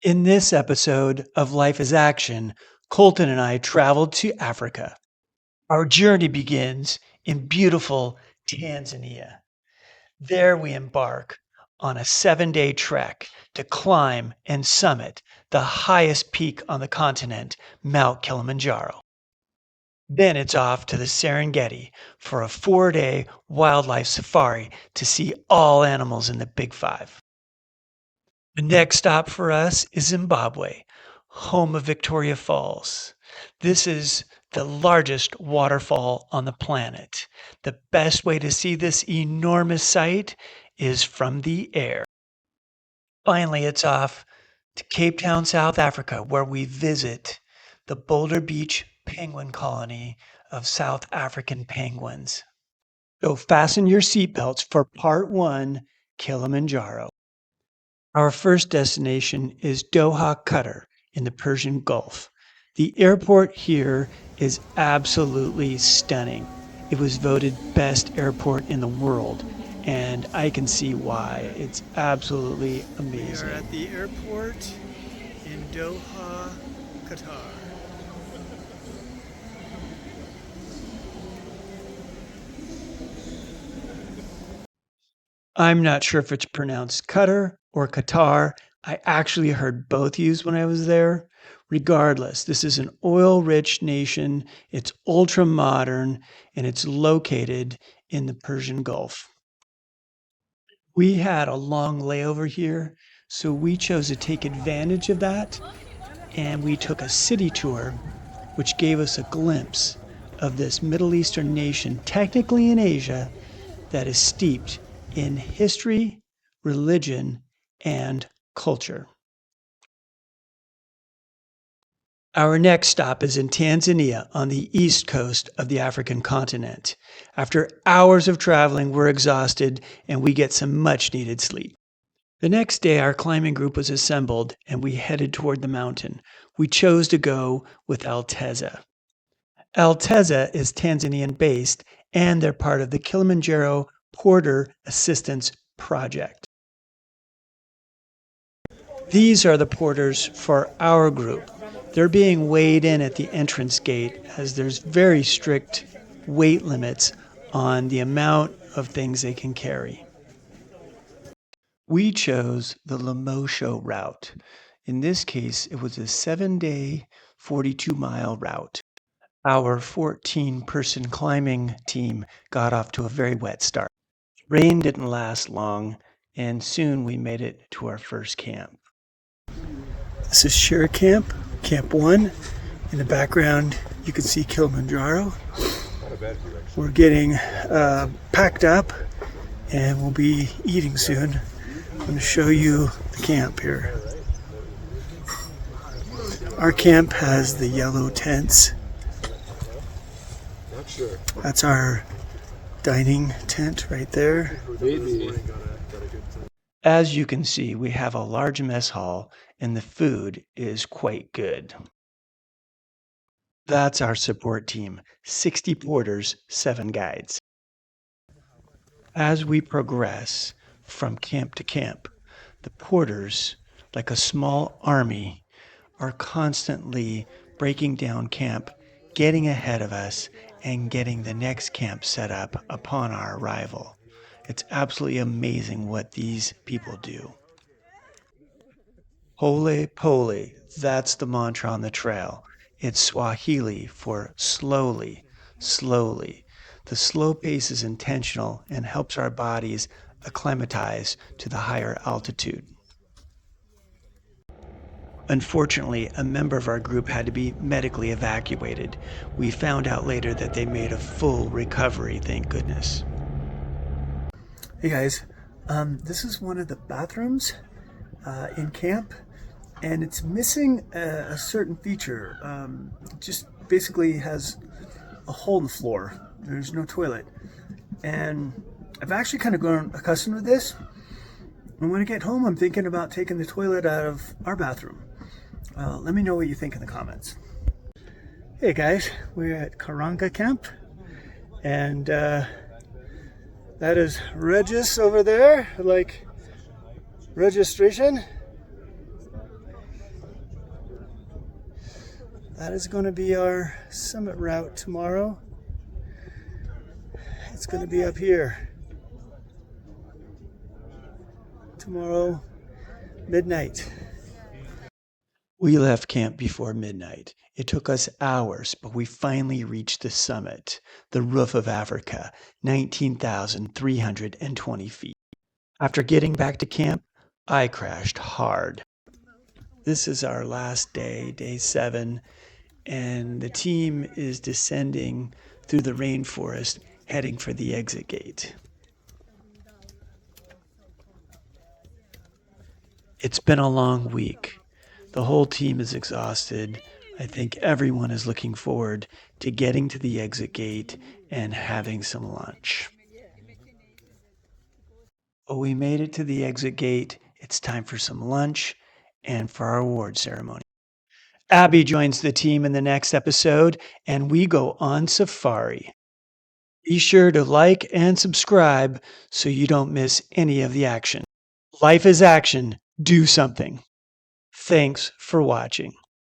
In this episode of Life is Action, Colton and I traveled to Africa. Our journey begins in beautiful Tanzania. There we embark on a 7-day trek to climb and summit the highest peak on the continent, Mount Kilimanjaro. Then it's off to the Serengeti for a 4-day wildlife safari to see all animals in the Big Five. The next stop for us is Zimbabwe, home of Victoria Falls. This is the largest waterfall on the planet. The best way to see this enormous sight is from the air. Finally, it's off to Cape Town, South Africa, where we visit the Boulder Beach penguin colony of South African penguins. So fasten your seatbelts for part 1, Kilimanjaro. Our first destination is Doha, Qatar, in the Persian Gulf. The airport here is absolutely stunning. It was voted best airport in the world, and I can see why. It's absolutely amazing. We are at the airport in Doha, Qatar. I'm not sure if it's pronounced Qatar or Qatar. I actually heard both used when I was there. Regardless, this is an oil-rich nation. It's ultra-modern, and it's located in the Persian Gulf. We had a long layover here, so we chose to take advantage of that, and we took a city tour, which gave us a glimpse of this Middle Eastern nation, technically in Asia, that is steeped in history, religion, and culture. Our next stop is in Tanzania on the east coast of the African continent. After hours of traveling, we're exhausted and we get some much needed sleep. The next day, our climbing group was assembled and we headed toward the mountain. We chose to go with Alteza. Alteza is Tanzanian based and they're part of the Kilimanjaro Porter Assistance Project. These are the porters for our group. They're being weighed in at the entrance gate as there's very strict weight limits on the amount of things they can carry. We chose the Lemosho route. In this case, it was a 7-day, 42-mile route. Our 14-person climbing team got off to a very wet start. Rain didn't last long, and soon we made it to our first camp. This is Share Camp, Camp 1. In the background, you can see Kilimanjaro. We're getting packed up, and we'll be eating soon. I'm going to show you the camp here. Our camp has the yellow tents. That's our dining tent right there. As you can see, we have a large mess hall and the food is quite good. That's our support team, 60 porters, 7 guides. As we progress from camp to camp, the porters, like a small army, are constantly breaking down camp, getting ahead of us, and getting the next camp set up upon our arrival. It's absolutely amazing what these people do. Pole pole, that's the mantra on the trail. It's Swahili for slowly, slowly. The slow pace is intentional and helps our bodies acclimatize to the higher altitude. Unfortunately, a member of our group had to be medically evacuated. We found out later that they made a full recovery, thank goodness. Hey guys, this is one of the bathrooms in camp, and it's missing a certain feature. It just basically has a hole in the floor. There's no toilet. And I've actually kind of grown accustomed to this. And when I get home, I'm thinking about taking the toilet out of our bathroom. Let me know what you think in the comments. Hey guys, we're at Karanga Camp, and that is Regis over there, like registration. That is going to be our summit route tomorrow. It's going to be up here. Tomorrow, midnight. We left camp before midnight. It took us hours, but we finally reached the summit, the roof of Africa, 19,320 feet. After getting back to camp, I crashed hard. This is our last day, day 7, and the team is descending through the rainforest, heading for the exit gate. It's been a long week. The whole team is exhausted. I think everyone is looking forward to getting to the exit gate and having some lunch. Well, we made it to the exit gate. It's time for some lunch and for our award ceremony. Abby joins the team in the next episode, and we go on safari. Be sure to like and subscribe so you don't miss any of the action. Life is action. Do something. Thanks for watching.